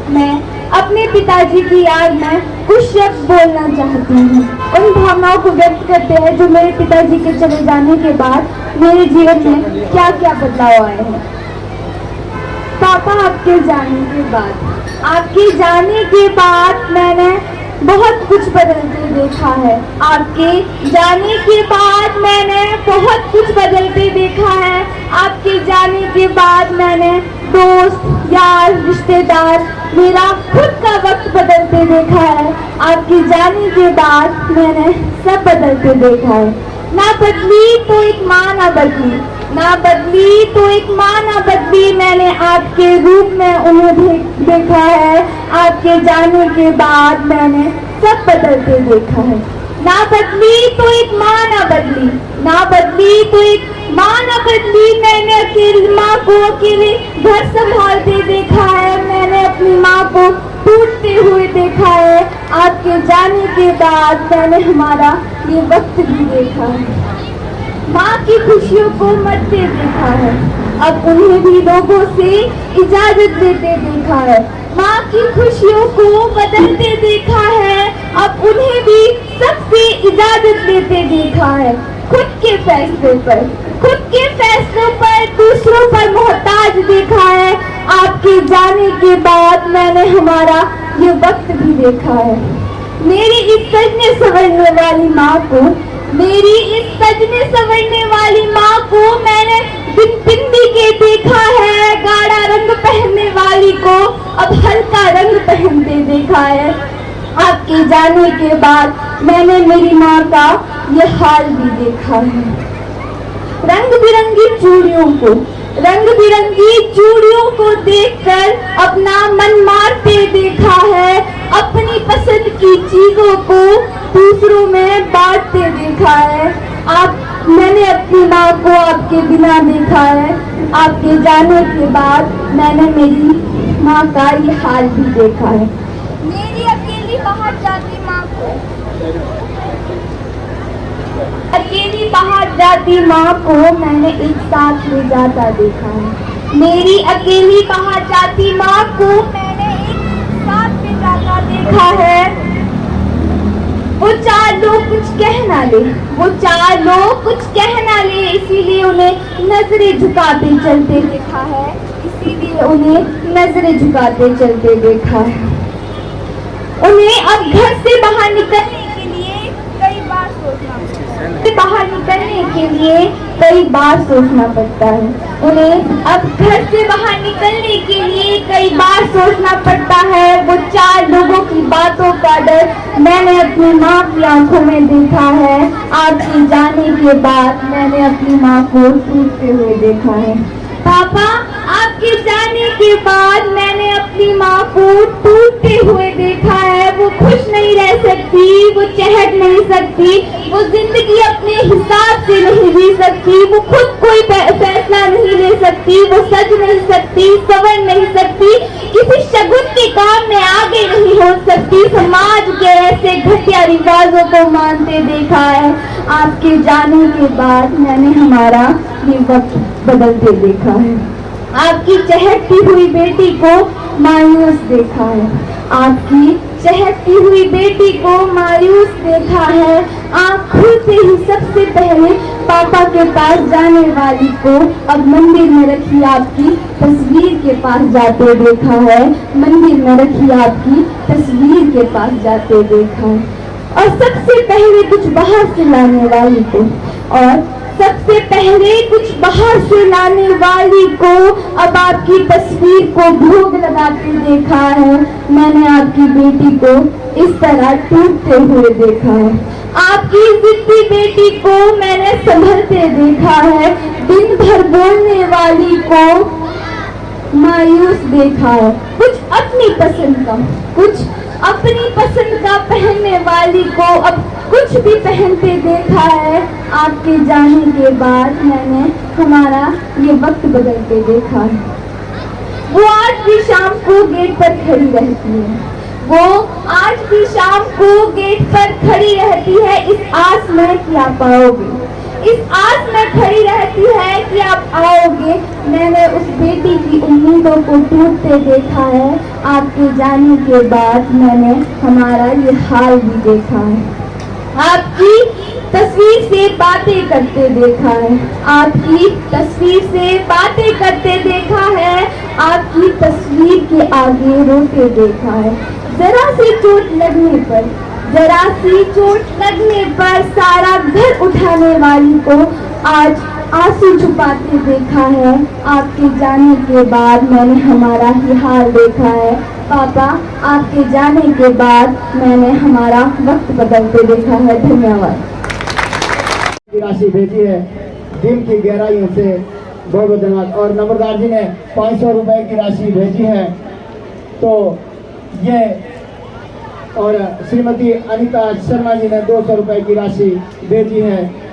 मैं अपने पिताजी की याद में कुछ शब्द बोलना चाहती हूँ। उन भावनाओं को व्यक्त करते हैं जो मेरे पिताजी के चले जाने के बाद मेरे जीवन में क्या क्या बदलाव आए हैं। पापा, आपके जाने के बाद मैंने बहुत कुछ बदलते देखा है। आपके जाने के बाद मैंने बहुत कुछ बदलते देखा है। आपके जाने के बाद मैंने दोस्त, यार, रिश्तेदार, मेरा खुद का वक्त बदलते देखा है। आपके जाने के बाद मैंने सब बदलते देखा है। ना बदली तो एक माँ ना बदली, ना बदली तो एक माँ ना बदली। मैंने आपके रूप में उन्हें देखा है। आपके जाने के बाद मैंने सब बदलते देखा है। ना बदली तो एक माँ ना बदली, ना बदली तो एक माँ ना बदली। मैंने अकेली माँ को अकेले घर संभालते देखा है। मैंने अपनी माँ को टूटते हुए देखा है। आपके जाने के बाद मैंने हमारा ये वक्त भी देखा है। माँ की खुशियों को मरते देखा है। अब उन्हें भी लोगों से इजाजत देते देखा है। माँ की खुशियों को बदलते देखा है। अब उन्हें भी सबसे इजाजत देते देखा है। खुद के फैसलों पर दूसरों पर मोहताज देखा है। आपके जाने के बाद मैंने हमारा ये वक्त भी देखा है। मेरी इस सजने संवरने वाली माँ को, मेरी इस सजने संवरने वाली माँ को मैंने बिंदी के देखा है। गाढ़ा रंग पहनने वाली को अब हल्का रंग पहनते देखा है। आपके जाने के बाद मैंने मेरी माँ का ये हाल भी देखा है। रंग बिरंगी चूड़ियों को देखकर अपना मन मारते देखा है। अपनी पसंद की चीजों को दूसरों में बांटते देखा है। मैंने अपनी माँ को आपके बिना देखा है। आपके जाने के बाद मैंने मेरी माँ का ये हाल भी देखा है। मेरी अकेली बाहर जाती माँ को मैंने एक साथ ले जाता देखा है। मेरी अकेली बाहर जाती माँ को मैंने एक साथ ले जाता देखा है। वो चार लोग कुछ कह ना ले, इसीलिए उन्हें नजरें झुकाते चलते देखा है। उन्हें अब घर से बाहर निकलने के लिए कई बार सोचना पड़ता है। उन्हें अब घर से बाहर निकलने के लिए कई बार सोचना पड़ता है। वो चार लोगों की बातों का डर मैंने अपनी माँ की आंखों में देखा है। आपके जाने के बाद मैंने अपनी माँ को टूटते हुए देखा है। पापा, आपके जाने के बाद मैंने अपनी माँ को टूटते हुए देखा है। वो खुश नहीं रह सकती, वो चहक नहीं सकती, वो जिंदगी अपने हिसाब से नहीं जी सकती, वो खुद कोई फैसला नहीं ले सकती, वो सज नहीं सकती, संवर नहीं सकती, किसी शगुन के काम में आगे नहीं हो सकती। समाज के ऐसे घटिया रिवाजों को मानते देखा है। आपके जाने के बाद मैंने हमारा ये वक्त बदलते देखा है। आपकी चहकती हुई बेटी को मायूस देखा है। आपकी चहकती हुई बेटी को मायूस देखा है। आँख खुलते ही सबसे पहले पापा के पास जाने वाली को अब मंदिर में रखी आपकी तस्वीर के पास जाते देखा है। मंदिर में रखी आपकी तस्वीर के पास जाते देखा है। और सबसे पहले कुछ बाहर से लाने वाली को, अब आपकी तस्वीर को भोग लगाते देखा है। मैंने आपकी बेटी को इस तरह टूटते हुए देखा है। आपकी जिद्दी बेटी को मैंने संभलते देखा है। दिन भर बोलने वाली को मायूस देखा है। कुछ अपनी पसंद का पहनने वाली को अब कुछ भी पहनते देखा है। आपके जाने के बाद मैंने हमारा ये वक्त बदलते देखा है। वो आज भी शाम को गेट पर खड़ी रहती है इस आस में कि आप पाओगे, इस आस में खड़ी रहती है कि आप आओगे। मैंने उस बेटी की उम्मीदों को टूटते देखा है। आपके जाने के बाद मैंने हमारा ये हाल भी देखा है। आपकी तस्वीर से बातें करते देखा है, आपकी तस्वीर से बातें करते देखा है, आपकी तस्वीर के आगे रोते देखा है। जरा सी चोट लगने पर, जरा सी चोट लगने पर सारा घर उठाने वाली को आज आंसू छुपाते देखा है। आपके जाने के बाद मैंने हमारा ही हाल देखा है। पापा, आपके जाने के बाद मैंने हमारा वक्त बदलते देखा है। धन्यवाद। राशि भेजी है दिल की गहराइयों से, बहुत बहुत धन्यवाद। और नंबरदार जी ने 500 रुपए की राशि भेजी है। तो ये और श्रीमती अनीता शर्मा जी ने 200 रुपए की राशि भेजी है।